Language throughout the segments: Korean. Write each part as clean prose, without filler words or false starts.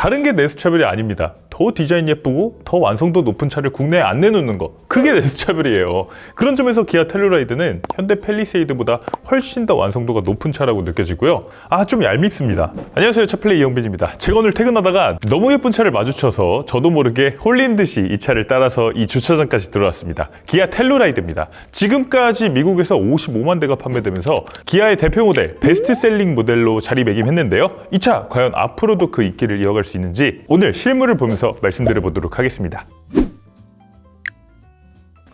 다른 게 내수차별이 아닙니다. 더 디자인 예쁘고 더 완성도 높은 차를 국내에 안 내놓는 거, 그게 내수차별이에요. 그런 점에서 기아 텔루라이드는 현대 팰리세이드보다 훨씬 더 완성도가 높은 차라고 느껴지고요. 좀 얄밉습니다. 안녕하세요, 차플레이 이영빈입니다. 제가 오늘 퇴근하다가 너무 예쁜 차를 마주쳐서 저도 모르게 홀린 듯이 이 차를 따라서 이 주차장까지 들어왔습니다. 기아 텔루라이드입니다. 지금까지 미국에서 55만 대가 판매되면서 기아의 대표 모델, 베스트셀링 모델로 자리매김했는데요. 이 차 과연 앞으로도 그 인기를 이어갈 수 있는지 오늘 실물을 보면서 말씀드려 보도록 하겠습니다.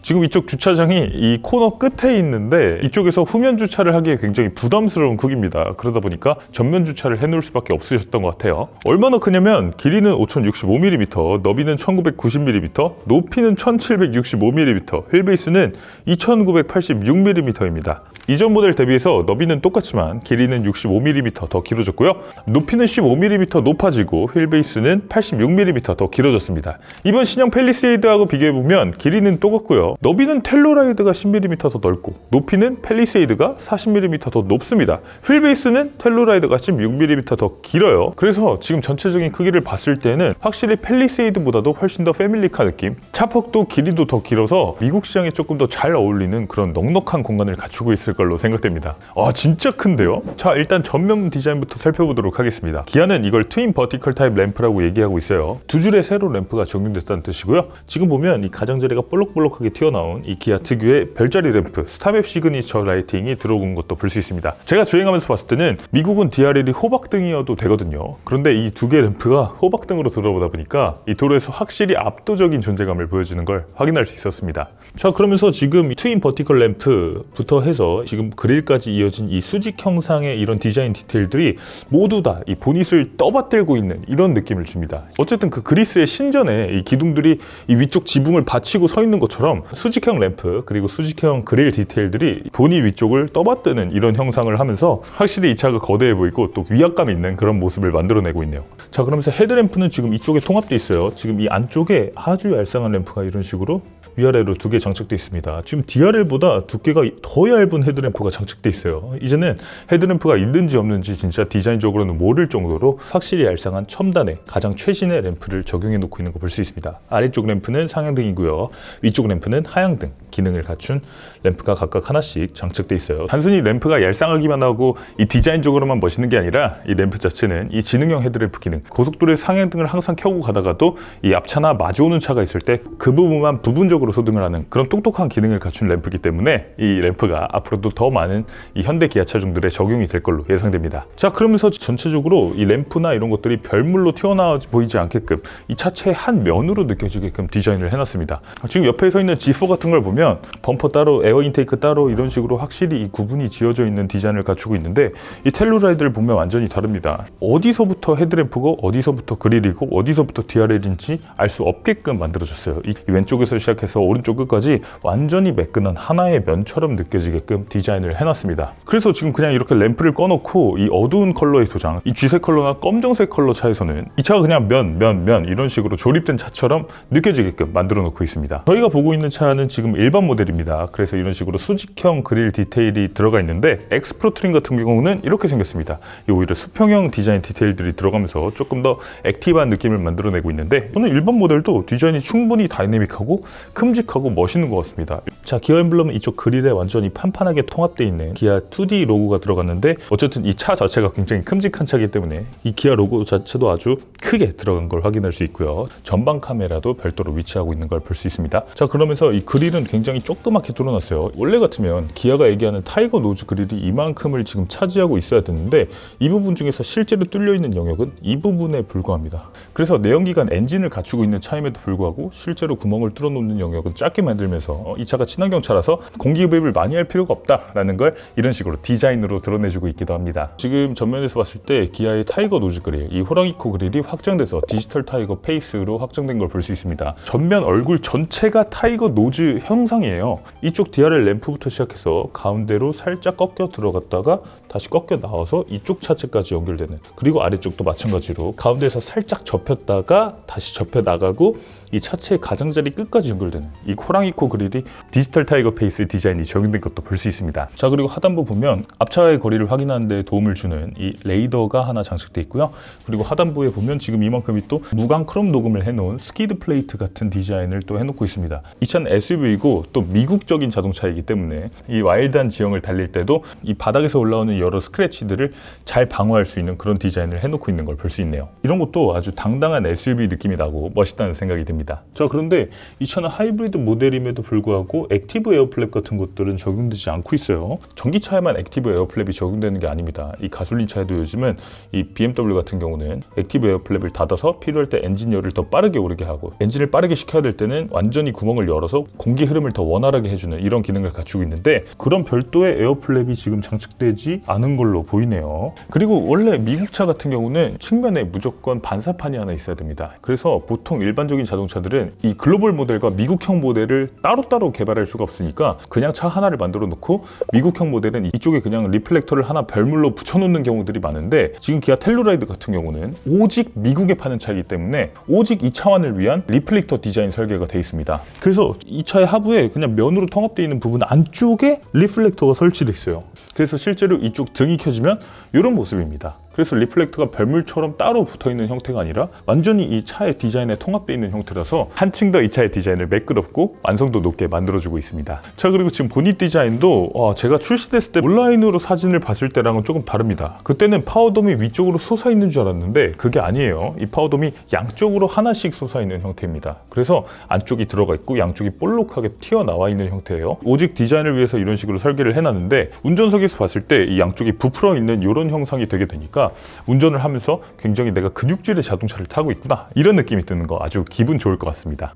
지금 이쪽 주차장이 이 코너 끝에 있는데 이쪽에서 후면 주차를 하기에 굉장히 부담스러운 크기입니다. 그러다 보니까 전면 주차를 해놓을 수밖에 없으셨던 것 같아요. 얼마나 크냐면 길이는 5065mm, 너비는 1990mm, 높이는 1765mm, 휠베이스는 2986mm입니다. 이전 모델 대비해서 너비는 똑같지만 길이는 65mm 더 길어졌고요. 높이는 15mm 높아지고 휠베이스는 86mm 더 길어졌습니다. 이번 신형 팰리세이드하고 비교해보면 길이는 똑같고요. 너비는 텔루라이드가 10mm 더 넓고 높이는 팰리세이드가 40mm 더 높습니다. 휠베이스는 텔루라이드가 16mm 더 길어요. 그래서 지금 전체적인 크기를 봤을 때는 확실히 팰리세이드보다도 훨씬 더 패밀리카 느낌, 차폭도 길이도 더 길어서 미국 시장에 조금 더 잘 어울리는 그런 넉넉한 공간을 갖추고 있을 걸로 생각됩니다. 진짜 큰데요? 자, 일단 전면 디자인부터 살펴보도록 하겠습니다. 기아는 이걸 트윈 버티컬 타입 램프라고 얘기하고 있어요. 두 줄의 세로 램프가 적용됐다는 뜻이고요. 지금 보면 이 가장자리가 볼록볼록하게 튀어나온 이 기아 특유의 별자리 램프, 스타맵 시그니처 라이팅이 들어온 것도 볼 수 있습니다. 제가 주행하면서 봤을 때는 미국은 DRL이 호박등이어도 되거든요. 그런데 이 두 개의 램프가 호박등으로 들어오다 보니까 이 도로에서 확실히 압도적인 존재감을 보여주는 걸 확인할 수 있었습니다. 자, 그러면서 지금 트윈 버티컬 램프부터 해서 지금 그릴까지 이어진 이 수직 형상의 이런 디자인 디테일들이 모두 다 이 보닛을 떠받들고 있는 이런 느낌을 줍니다. 어쨌든 그 그리스의 신전에 이 기둥들이 이 위쪽 지붕을 받치고 서 있는 것처럼 수직형 램프 그리고 수직형 그릴 디테일들이 보닛 위쪽을 떠받드는 이런 형상을 하면서 확실히 이 차가 거대해 보이고 또 위압감 있는 그런 모습을 만들어내고 있네요. 자, 그러면서 헤드램프는 지금 이쪽에 통합되어 있어요. 지금 이 안쪽에 아주 얄쌍한 램프가 이런 식으로 위아래로 두 개 장착되어 있습니다. 지금 DRL보다 두께가 더 얇은 헤드램프가 장착되어 있어요. 이제는 헤드램프가 있는지 없는지 진짜 디자인적으로는 모를 정도로 확실히 얄쌍한 첨단의 가장 최신의 램프를 적용해 놓고 있는 거 볼 수 있습니다. 아래쪽 램프는 상향등이고요. 위쪽 램프는 하향등 기능을 갖춘 램프가 각각 하나씩 장착되어 있어요. 단순히 램프가 얄쌍하기만 하고 이 디자인적으로만 멋있는 게 아니라 이 램프 자체는 이 지능형 헤드램프 기능, 고속도로에 상향등을 항상 켜고 가다가도 이 앞차나 마주오는 차가 있을 때 그 부분만 부분적으로 소등을 하는 그런 똑똑한 기능을 갖춘 램프이기 때문에 이 램프가 앞으로도 더 많은 이 현대 기아 차종들에 적용이 될 걸로 예상됩니다. 자, 그러면서 전체적으로 이 램프나 이런 것들이 별물로 튀어나와 보이지 않게끔 이 차체의 한 면으로 느껴지게끔 디자인을 해놨습니다. 지금 옆에 서 있는 G4 같은 걸 보면 범퍼 따로, 에어 인테이크 따로 이런 식으로 확실히 이 구분이 지어져 있는 디자인을 갖추고 있는데 이 텔루라이드를 보면 완전히 다릅니다. 어디서부터 헤드램프고 어디서부터 그릴이고 어디서부터 DRL인지 알 수 없게끔 만들어졌어요. 이 왼쪽에서 시작해서 오른쪽 끝까지 완전히 매끈한 하나의 면처럼 느껴지게끔 디자인을 해놨습니다. 그래서 지금 그냥 이렇게 램프를 꺼놓고 이 어두운 컬러의 도장, 이 쥐색 컬러나 검정색 컬러 차에서는 이 차가 그냥 면 이런 식으로 조립된 차처럼 느껴지게끔 만들어 놓고 있습니다. 저희가 보고 있는 차는 지금 일반 모델입니다. 그래서 이런 식으로 수직형 그릴 디테일이 들어가 있는데 엑스프로 트림 같은 경우는 이렇게 생겼습니다. 오히려 수평형 디자인 디테일들이 들어가면서 조금 더 액티브한 느낌을 만들어내고 있는데 저는 일반 모델도 디자인이 충분히 다이내믹하고 큼직하고 멋있는 것 같습니다. 자, 기어 엠블럼은 이쪽 그릴에 완전히 판판하게 통합되어 있는 기아 2D 로고가 들어갔는데 어쨌든 이 차 자체가 굉장히 큼직한 차이기 때문에 이 기아 로고 자체도 아주 크게 들어간 걸 확인할 수 있고요. 전방 카메라도 별도로 위치하고 있는 걸 볼 수 있습니다. 자, 그러면서 이 그릴은 굉장히 조그맣게 뚫어놨어요. 원래 같으면 기아가 얘기하는 타이거 노즈 그릴이 이만큼을 지금 차지하고 있어야 되는데 이 부분 중에서 실제로 뚫려 있는 영역은 이 부분에 불과합니다. 그래서 내연기관 엔진을 갖추고 있는 차임에도 불구하고 실제로 구멍을 뚫어놓는 영역은 작게 만들면서 이 차가 친환경 차라서 공기흡입을 많이 할 필요가 없다라는 걸 이런 식으로 디자인으로 드러내주고 있기도 합니다. 지금 전면에서 봤을 때 기아의 타이거 노즈 그릴, 이 호랑이코 그릴이 확장돼서 디지털 타이거 페이스로 확장된 걸 볼 수 있습니다. 전면 얼굴 전체가 타이거 노즈 형상이에요. 이쪽 DRL 램프부터 시작해서 가운데로 살짝 꺾여 들어갔다가 다시 꺾여 나와서 이쪽 차체까지 연결되는, 그리고 아래쪽도 마찬가지로 가운데서 살짝 접혔다가 다시 접혀 나가고 이 차체의 가장자리 끝까지 연결되는 이 호랑이 코 그릴이 디지털 타이거 페이스 디자인이 적용된 것도 볼 수 있습니다. 자, 그리고 하단부 보면 앞차와의 거리를 확인하는 데 도움을 주는 이 레이더가 하나 장착되어 있고요. 그리고 하단부에 보면 지금 이만큼이 또 무광 크롬 녹음을 해놓은 스키드 플레이트 같은 디자인을 또 해놓고 있습니다. 이 차는 SUV이고 또 미국적인 자동차이기 때문에 이 와일드한 지형을 달릴 때도 이 바닥에서 올라오는 여러 스크래치들을 잘 방어할 수 있는 그런 디자인을 해놓고 있는 걸 볼 수 있네요. 이런 것도 아주 당당한 SUV 느낌이 나고 멋있다는 생각이 듭니다. 자, 그런데 이 차는 하이브리드 모델임에도 불구하고 액티브 에어플랩 같은 것들은 적용되지 않고 있어요. 전기차에만 액티브 에어플랩이 적용되는 게 아닙니다. 이 가솔린 차에도 요즘은 이 BMW 같은 경우는 액티브 에어플랩을 닫아서 필요할 때 엔진열을 더 빠르게 오르게 하고, 엔진을 빠르게 식혀야 될 때는 완전히 구멍을 열어서 공기 흐름을 더 원활하게 해주는 이런 기능을 갖추고 있는데, 그런 별도의 에어플랩이 지금 장착되지 않은 걸로 보이네요. 그리고 원래 미국 차 같은 경우는 측면에 무조건 반사판이 하나 있어야 됩니다. 그래서 보통 일반적인 자동차들은 이 글로벌 모델과 미국형 모델을 따로따로 개발할 수가 없으니까 그냥 차 하나를 만들어 놓고 미국형 모델은 이쪽에 그냥 리플렉터를 하나 별물로 붙여놓는 경우들이 많은데, 지금 기아 텔루라이드 같은 경우는 오직 미국에 파는 차이기 때문에 오직 이 차만을 위한 리플렉터 디자인 설계가 되어 있습니다. 그래서 이 차의 하부에 그냥 면으로 통합되어 있는 부분 안쪽에 리플렉터가 설치되어 있어요. 그래서 실제로 이쪽 등이 켜지면 이런 모습입니다. 그래서 리플렉터가 별물처럼 따로 붙어있는 형태가 아니라 완전히 이 차의 디자인에 통합되어 있는 형태라서 한층 더 이 차의 디자인을 매끄럽고 완성도 높게 만들어주고 있습니다. 자, 그리고 지금 보닛 디자인도 제가 출시됐을 때 온라인으로 사진을 봤을 때랑은 조금 다릅니다. 그때는 파워돔이 위쪽으로 솟아있는 줄 알았는데 그게 아니에요. 이 파워돔이 양쪽으로 하나씩 솟아있는 형태입니다. 그래서 안쪽이 들어가 있고 양쪽이 볼록하게 튀어나와 있는 형태예요. 오직 디자인을 위해서 이런 식으로 설계를 해놨는데, 운전석에서 봤을 때 이 양쪽이 부풀어 있는 이런 형상이 되게 되니까 운전을 하면서 굉장히 내가 근육질의 자동차를 타고 있구나, 이런 느낌이 드는 거 아주 기분 좋을 것 같습니다.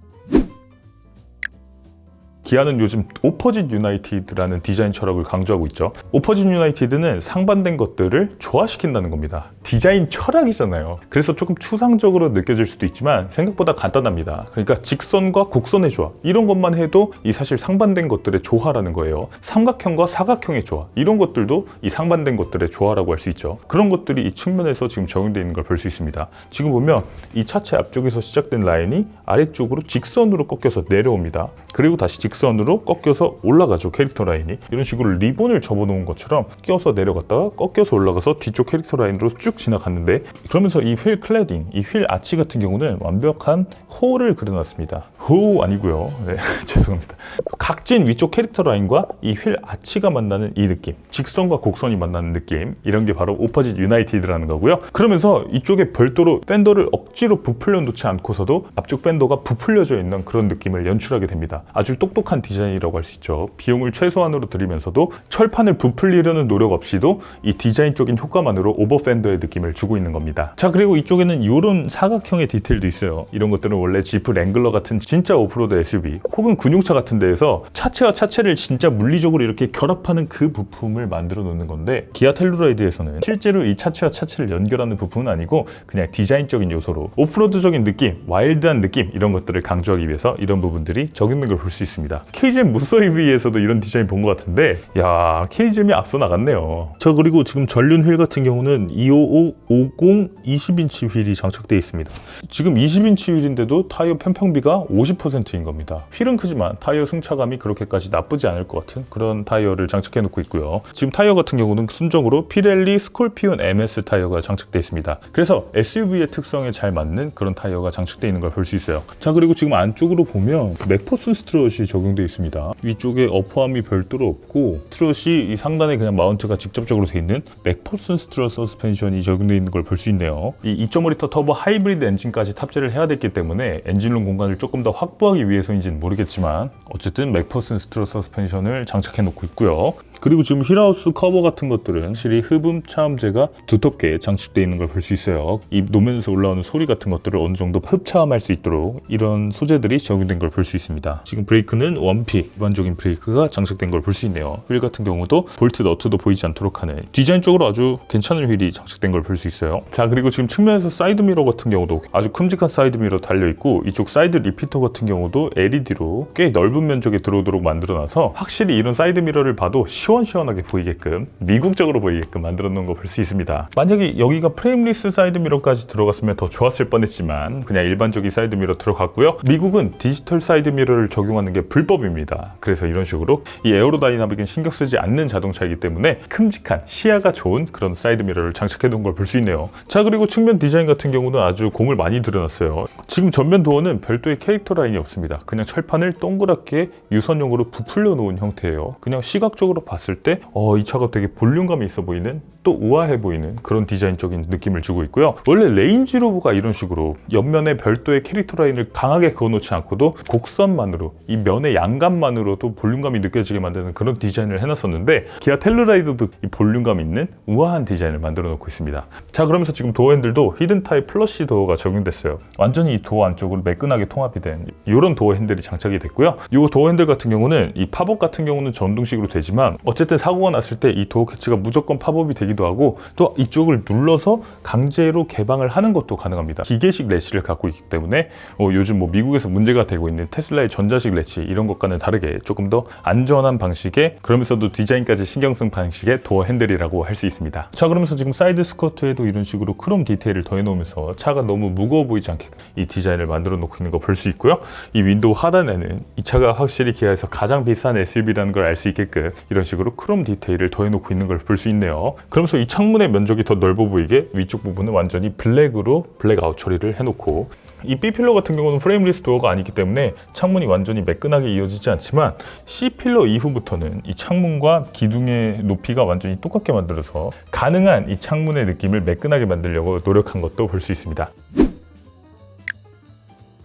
기아는 요즘 오퍼짓 유나이티드라는 디자인 철학을 강조하고 있죠. 오퍼짓 유나이티드는 상반된 것들을 조화시킨다는 겁니다. 디자인 철학이잖아요. 그래서 조금 추상적으로 느껴질 수도 있지만 생각보다 간단합니다. 그러니까 직선과 곡선의 조화, 이런 것만 해도 이 사실 상반된 것들의 조화라는 거예요. 삼각형과 사각형의 조화, 이런 것들도 이 상반된 것들의 조화라고 할 수 있죠. 그런 것들이 이 측면에서 지금 적용되어 있는 걸 볼 수 있습니다. 지금 보면 이 차체 앞쪽에서 시작된 라인이 아래쪽으로 직선으로 꺾여서 내려옵니다. 그리고 다시 직선으로 꺾여서 올라가죠. 캐릭터 라인이 이런 식으로 리본을 접어놓은 것처럼 껴서 내려갔다가 꺾여서 올라가서 뒤쪽 캐릭터 라인으로 쭉 지나갔는데, 그러면서 이 휠 클래딩, 이 휠 아치 같은 경우는 완벽한 호를 그려놨습니다. 호 아니고요. 네, 죄송합니다. 각진 위쪽 캐릭터 라인과 이 휠 아치가 만나는 이 느낌, 직선과 곡선이 만나는 느낌, 이런 게 바로 오퍼짓 유나이티드라는 거고요. 그러면서 이쪽에 별도로 팬더를 억지로 부풀려 놓지 않고서도 앞쪽 팬더가 부풀려져 있는 그런 느낌을 연출하게 됩니다. 아주 똑똑한 디자인이라고 할 수 있죠. 비용을 최소한으로 들이면서도 철판을 부풀리려는 노력 없이도 이 디자인적인 효과만으로 오버팬더의 느낌을 주고 있는 겁니다. 자, 그리고 이쪽에는 이런 사각형의 디테일도 있어요. 이런 것들은 원래 지프 랭글러 같은 진짜 오프로드 SUV 혹은 군용차 같은 데에서 차체와 차체를 진짜 물리적으로 이렇게 결합하는 그 부품을 만들어 놓는 건데, 기아 텔루라이드에서는 실제로 이 차체와 차체를 연결하는 부품은 아니고 그냥 디자인적인 요소로 오프로드적인 느낌, 와일드한 느낌, 이런 것들을 강조하기 위해서 이런 부분들이 적용된 걸 볼 수 있습니다. KGM 무쏘 EV에서도 이런 디자인 본 것 같은데, 야, KGM이 앞서 나갔네요. 자, 그리고 지금 전륜 휠 같은 경우는 255, 50, 20인치 휠이 장착되어 있습니다. 지금 20인치 휠인데도 타이어 편평비가 50%인 겁니다. 휠은 크지만 타이어 승차감이 그렇게까지 나쁘지 않을 것 같은 그런 타이어를 장착해 놓고 있고요. 지금 타이어 같은 경우는 순정으로 피렐리 스콜피온 MS 타이어가 장착되어 있습니다. 그래서 SUV의 특성에 잘 맞는 그런 타이어가 장착되어 있는 걸 볼 수 있어요. 자, 그리고 지금 안쪽으로 보면 맥퍼슨 스트럿이 적용되어 있습니다. 위쪽에 어퍼함이 별도로 없고 스트럿이 이 상단에 그냥 마운트가 직접적으로 되어 있는 맥퍼슨 스트럿 서스펜션이 적용되어 있는 걸 볼 수 있네요. 이 2.5L 터보 하이브리드 엔진까지 탑재를 해야 됐기 때문에 엔진룸 공간을 조금 더 확보하기 위해서인지는 모르겠지만 어쨌든 맥퍼슨 스트럿 서스펜션을 장착해 놓고 있고요. 그리고 지금 휠하우스 커버 같은 것들은 확실히 흡음 차음제가 두텁게 장식되어 있는 걸 볼 수 있어요. 이 노면에서 올라오는 소리 같은 것들을 어느 정도 흡차음할 수 있도록 이런 소재들이 적용된 걸 볼 수 있습니다. 지금 브레이크는 원피 일반적인 브레이크가 장착된 걸 볼 수 있네요. 휠 같은 경우도 볼트 너트도 보이지 않도록 하는 디자인적으로 아주 괜찮은 휠이 장착된 걸 볼 수 있어요. 자, 그리고 지금 측면에서 사이드 미러 같은 경우도 아주 큼직한 사이드 미러 달려있고 이쪽 사이드 리피터 같은 경우도 LED로 꽤 넓은 면적에 들어오도록 만들어놔서 확실히 이런 사이드미러를 봐도 시원시원하게 보이게끔 미국적으로 보이게끔 만들어 놓은 거 볼 수 있습니다. 만약에 여기가 프레임리스 사이드미러까지 들어갔으면 더 좋았을 뻔했지만 그냥 일반적인 사이드미러 들어갔고요. 미국은 디지털 사이드미러를 적용하는 게 불법입니다. 그래서 이런 식으로 이 에어로다이나믹은 신경 쓰지 않는 자동차이기 때문에 큼직한 시야가 좋은 그런 사이드미러를 장착해 놓은 걸 볼 수 있네요. 자, 그리고 측면 디자인 같은 경우는 아주 공을 많이 들여놨어요. 지금 전면 도어는 별도의 캐릭터 라인이 없습니다. 그냥 철판을 동그랗게 유선용으로 부풀려 놓은 형태예요. 그냥 시각적으로 봤을 때 이 차가 되게 볼륨감이 있어 보이는, 또 우아해 보이는 그런 디자인적인 느낌을 주고 있고요. 원래 레인지로버가 이런 식으로 옆면에 별도의 캐릭터 라인을 강하게 그어놓지 않고도 곡선만으로 이 면의 양감만으로도 볼륨감이 느껴지게 만드는 그런 디자인을 해놨었는데 기아 텔루라이더도 이 볼륨감 있는 우아한 디자인을 만들어 놓고 있습니다. 자, 그러면서 지금 도어 핸들도 히든 타입 플러시 도어가 적용됐어요. 완전히 이 도어 안쪽으로 매끈하게 통합이 된 이런 도어 핸들이 장착이 됐고요. 이 도어 핸들 같은 경우는 이 팝업 같은 경우는 전동식으로 되지만 어쨌든 사고가 났을 때 이 도어 캐치가 무조건 팝업이 되기도 하고 또 이쪽을 눌러서 강제로 개방을 하는 것도 가능합니다. 기계식 레시를 갖고 있기 때문에 요즘 미국에서 문제가 되고 있는 테슬라의 전자식 레시 이런 것과는 다르게 조금 더 안전한 방식의, 그러면서도 디자인까지 신경 쓴 방식의 도어 핸들이라고 할 수 있습니다. 자, 그러면서 지금 사이드 스커트에도 이런 식으로 크롬 디테일을 더해 놓으면서 차가 너무 무거워 보이지 않게 이 디자인을 만들어 놓고 있는 거 볼 수 있고요. 이 윈도우 하단에는 이 차가 확실히 기아에서 가장 비싼 SUV라는 걸 알 수 있게끔 이런 식으로 크롬 디테일을 더해 놓고 있는 걸 볼 수 있네요. 그러면서 이 창문의 면적이 더 넓어 보이게 위쪽 부분은 완전히 블랙으로 블랙아웃 처리를 해놓고, 이 B필러 같은 경우는 프레임리스 도어가 아니기 때문에 창문이 완전히 매끈하게 이어지지 않지만 C필러 이후부터는 이 창문과 기둥의 높이가 완전히 똑같게 만들어서 가능한 이 창문의 느낌을 매끈하게 만들려고 노력한 것도 볼 수 있습니다.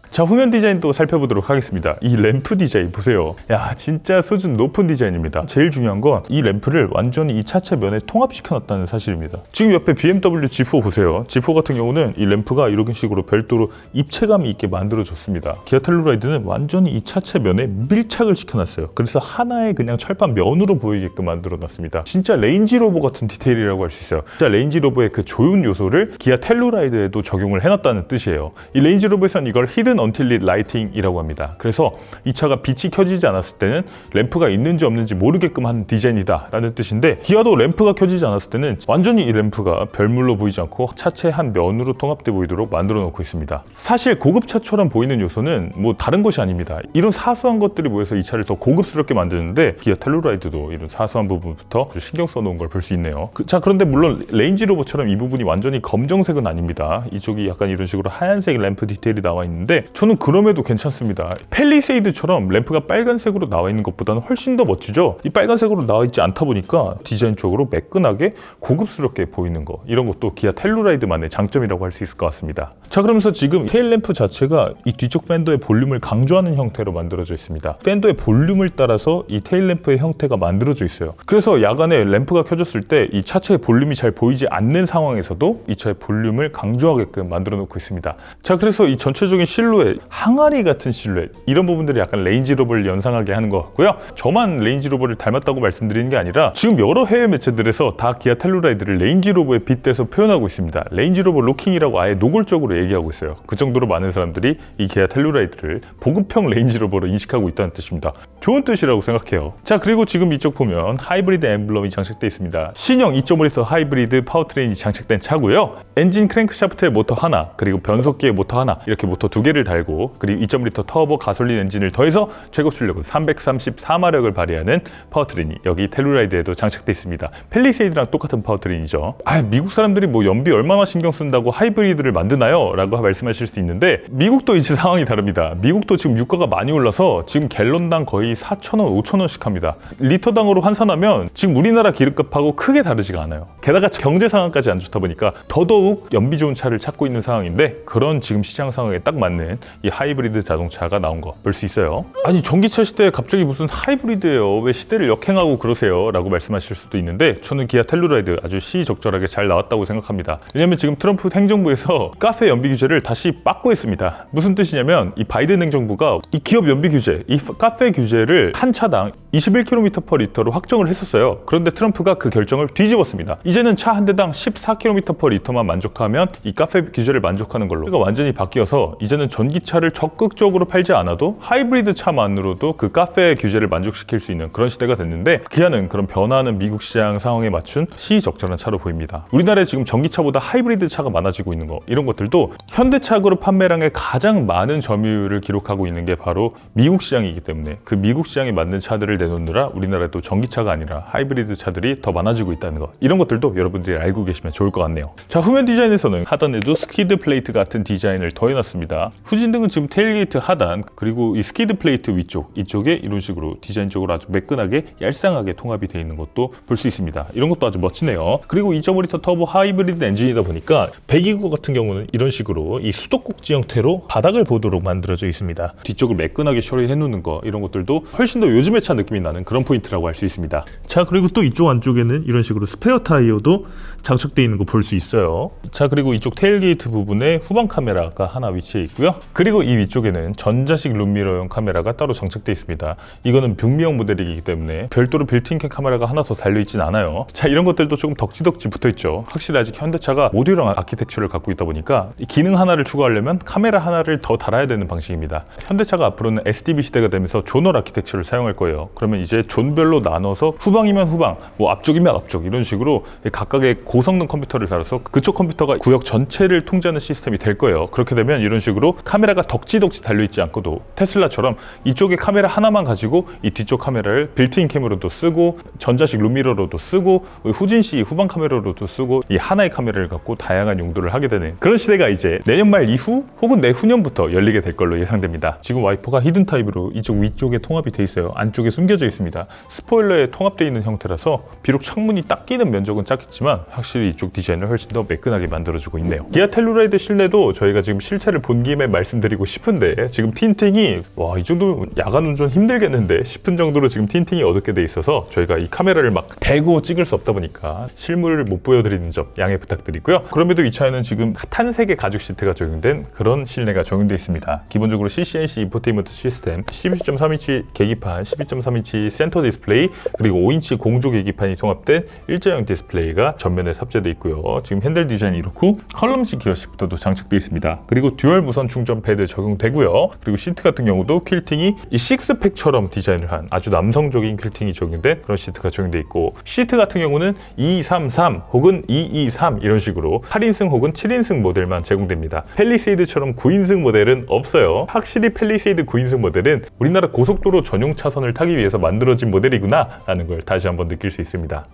자, 후면 디자인도 살펴보도록 하겠습니다. 이 램프 디자인 보세요. 야, 진짜 수준 높은 디자인입니다. 제일 중요한 건 이 램프를 완전히 이 차체 면에 통합시켜 놨다는 사실입니다. 지금 옆에 BMW G4 보세요. G4 같은 경우는 이 램프가 이런 식으로 별도로 입체감이 있게 만들어졌습니다. 기아 텔루라이드는 완전히 이 차체 면에 밀착을 시켜놨어요. 그래서 하나의 그냥 철판 면으로 보이게끔 만들어놨습니다. 진짜 레인지로버 같은 디테일이라고 할 수 있어요. 진짜 레인지로버의 그 조율 요소를 기아 텔루라이드에도 적용을 해놨다는 뜻이에요. 이 레인지로버에서는 이걸 히든 언틸 라이팅이라고 합니다. 그래서 이 차가 빛이 켜지지 않았을 때는 램프가 있는지 없는지 모르게끔 하는 디자인이다 라는 뜻인데, 기아도 램프가 켜지지 않았을 때는 완전히 이 램프가 별물로 보이지 않고 차체 한 면으로 통합돼 보이도록 만들어 놓고 있습니다. 사실 고급차처럼 보이는 요소는 다른 것이 아닙니다. 이런 사소한 것들이 모여서 이 차를 더 고급스럽게 만드는데 기아 텔루라이드도 이런 사소한 부분부터 신경 써놓은 걸 볼 수 있네요. 자, 그런데 물론 레인지로버처럼 이 부분이 완전히 검정색은 아닙니다. 이쪽이 약간 이런 식으로 하얀색 램프 디테일이 나와 있는데 저는 그럼에도 괜찮습니다. 펠리세이드처럼 램프가 빨간색으로 나와 있는 것보다는 훨씬 더 멋지죠. 이 빨간색으로 나와 있지 않다 보니까 디자인적으로 매끈하게 고급스럽게 보이는 거, 이런 것도 기아 텔루라이드만의 장점이라고 할 수 있을 것 같습니다. 자, 그러면서 지금 테일 램프 자체가 이 뒤쪽 팬더의 볼륨을 강조하는 형태로 만들어져 있습니다. 팬더의 볼륨을 따라서 이 테일 램프의 형태가 만들어져 있어요. 그래서 야간에 램프가 켜졌을 때 이 차체의 볼륨이 잘 보이지 않는 상황에서도 이 차의 볼륨을 강조하게끔 만들어 놓고 있습니다. 자, 그래서 이 전체적인 실루엣, 항아리 같은 실루엣, 이런 부분들이 약간 레인지로버를 연상하게 하는 것 같고요. 저만 레인지로버를 닮았다고 말씀드리는 게 아니라 지금 여러 해외 매체들에서 다 기아 텔루라이드를 레인지로버에 빗대서 표현하고 있습니다. 레인지로버 로킹이라고 아예 노골적으로 얘기하고 있어요. 그 정도로 많은 사람들이 이 기아 텔루라이드를 보급형 레인지로버로 인식하고 있다는 뜻입니다. 좋은 뜻이라고 생각해요. 자, 그리고 지금 이쪽 보면 하이브리드 엠블럼이 장착되어 있습니다. 신형 2.5L 하이브리드 파워트레인이 장착된 차고요. 엔진 크랭크샤프트에 모터 하나, 그리고 변속기에 모터 하나, 이렇게 모터 두 개를 달고, 그리고 2.5L 터보 가솔린 엔진을 더해서 최고 출력은 334마력을 발휘하는 파워트레인이 여기 텔루라이드에도 장착되어 있습니다. 펠리세이드랑 똑같은 파워트레인이죠. 미국 사람들이 연비 얼마나 신경 쓴다고 하이브리드를 만드나요? 라고 말씀하실 수 있는데, 미국도 이제 상황이 다릅니다. 미국도 지금 유가가 많이 올라서 지금 갤런당 거의 4,000원, 5,000원씩 합니다. 리터당으로 환산하면 지금 우리나라 기름값하고 크게 다르지가 않아요. 게다가 경제 상황까지 안 좋다 보니까 더더욱 연비 좋은 차를 찾고 있는 상황인데, 그런 지금 시장 상황에 딱 맞는 이 하이브리드 자동차가 나온 거 볼 수 있어요. 아니, 전기차 시대에 갑자기 무슨 하이브리드예요? 왜 시대를 역행하고 그러세요? 라고 말씀하실 수도 있는데, 저는 기아 텔루라이드 아주 시의적절하게 잘 나왔다고 생각합니다. 왜냐면 지금 트럼프 행정부에서 카페 연비 규제를 다시 빡고 있습니다. 무슨 뜻이냐면 이 바이든 행정부가 이 기업 연비 규제, 이 카페 규제를 한 차당 21km/L로 확정을 했었어요. 그런데 트럼프가 그 결정을 뒤집었습니다. 이제는 차 한 대당 14km/L만 만족하면 이 카페 규제를 만족하는 걸로 완전히 바뀌어서 이제는 전 전기차를 적극적으로 팔지 않아도 하이브리드 차만으로도 그 카페 규제를 만족시킬 수 있는 그런 시대가 됐는데, 기아는 그런 변화하는 미국 시장 상황에 맞춘 시의적절한 차로 보입니다. 우리나라에 지금 전기차보다 하이브리드 차가 많아지고 있는 거, 이런 것들도 현대차 그룹 판매량의 가장 많은 점유율을 기록하고 있는 게 바로 미국 시장이기 때문에, 그 미국 시장에 맞는 차들을 내놓느라 우리나라도 전기차가 아니라 하이브리드 차들이 더 많아지고 있다는 거, 이런 것들도 여러분들이 알고 계시면 좋을 것 같네요. 자, 후면 디자인에서는 하단에도 스키드 플레이트 같은 디자인을 더해놨습니다. 후진등은 지금 테일게이트 하단, 그리고 이 스키드 플레이트 위쪽, 이쪽에 이런 식으로 디자인적으로 아주 매끈하게 얄쌍하게 통합이 되어 있는 것도 볼 수 있습니다. 이런 것도 아주 멋지네요. 그리고 2.5L 터보 하이브리드 엔진이다 보니까 배기구 같은 경우는 이런 식으로 이 수도꼭지 형태로 바닥을 보도록 만들어져 있습니다. 뒤쪽을 매끈하게 처리해 놓는 거, 이런 것들도 훨씬 더 요즘의 차 느낌이 나는 그런 포인트라고 할 수 있습니다. 자, 그리고 또 이쪽 안쪽에는 이런 식으로 스페어 타이어도 장착되어 있는 거 볼 수 있어요. 자, 그리고 이쪽 테일게이트 부분에 후방 카메라가 하나 위치해 있고요. 그리고 이 위쪽에는 전자식 룸미러용 카메라가 따로 장착되어 있습니다. 이거는 북미형 모델이기 때문에 별도로 빌트인 카메라가 하나 더 달려있진 않아요. 자, 이런 것들도 조금 덕지덕지 붙어있죠. 확실히 아직 현대차가 모듈형 아키텍처를 갖고 있다 보니까 이 기능 하나를 추가하려면 카메라 하나를 더 달아야 되는 방식입니다. 현대차가 앞으로는 SDV 시대가 되면서 존얼 아키텍처를 사용할 거예요. 그러면 이제 존별로 나눠서 후방이면 후방, 뭐 앞쪽이면 앞쪽, 이런 식으로 각각의 고성능 컴퓨터를 달아서 그쪽 컴퓨터가 구역 전체를 통제하는 시스템이 될 거예요. 그렇게 되면 이런 식으로 카메라가 덕지덕지 달려있지 않고도 테슬라처럼 이쪽에 카메라 하나만 가지고 이 뒤쪽 카메라를 빌트인 캠으로도 쓰고 전자식 룸미러로도 쓰고 후진시 후방 카메라로도 쓰고 이 하나의 카메라를 갖고 다양한 용도를 하게 되는 그런 시대가 이제 내년 말 이후 혹은 내후년부터 열리게 될 걸로 예상됩니다. 지금 와이퍼가 히든 타입으로 이쪽 위쪽에 통합이 돼 있어요. 안쪽에 숨겨져 있습니다. 스포일러에 통합되어 있는 형태라서 비록 창문이 딱 끼는 면적은 작겠지만 확실히 이쪽 디자인을 훨씬 더 매끈하게 만들어주고 있네요. 기아 텔루라이드 실내도 저희가 지금 실체를 본 김에 말씀드리고 싶은데, 지금 틴팅이 이 정도면 야간 운전 힘들겠는데 싶은 정도로 지금 틴팅이 어둡게 돼 있어서 저희가 이 카메라를 막 대고 찍을 수 없다 보니까 실물을 못 보여드리는 점 양해 부탁드리고요. 그럼에도 이 차에는 지금 탄색의 가죽 시트가 적용된 그런 실내가 적용되어 있습니다. 기본적으로 CCNC 인포테인먼트 시스템, 12.3인치 계기판, 12.3인치 센터 디스플레이, 그리고 5인치 공조 계기판이 통합된 일자형 디스플레이가 전면에 탑재되어 있고요. 지금 핸들 디자인이 이렇고 컬럼식 기어 시프터도 장착되어 있습니다. 그리고 듀얼 무선 충전 패드 적용되고요. 그리고 시트 같은 경우도 퀼팅이 이 식스팩처럼 디자인을 한 아주 남성적인 퀼팅이 적용된 그런 시트가 적용되어 있고, 시트 같은 경우는 233 혹은 223 이런 식으로 8인승 혹은 7인승 모델만 제공됩니다. 팰리세이드처럼 9인승 모델은 없어요. 확실히 팰리세이드 9인승 모델은 우리나라 고속도로 전용 차선을 타기 위해서 만들어진 모델이구나 라는 걸 다시 한번 느낄 수 있습니다.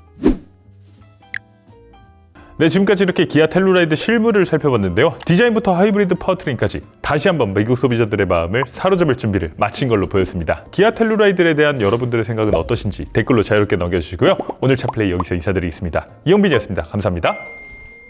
네, 지금까지 이렇게 기아 텔루라이드 실물을 살펴봤는데요. 디자인부터 하이브리드 파워트레인까지 다시 한번 미국 소비자들의 마음을 사로잡을 준비를 마친 걸로 보였습니다. 기아 텔루라이드에 대한 여러분들의 생각은 어떠신지 댓글로 자유롭게 남겨주시고요. 오늘 차플레이 여기서 인사드리겠습니다. 이영빈이었습니다. 감사합니다.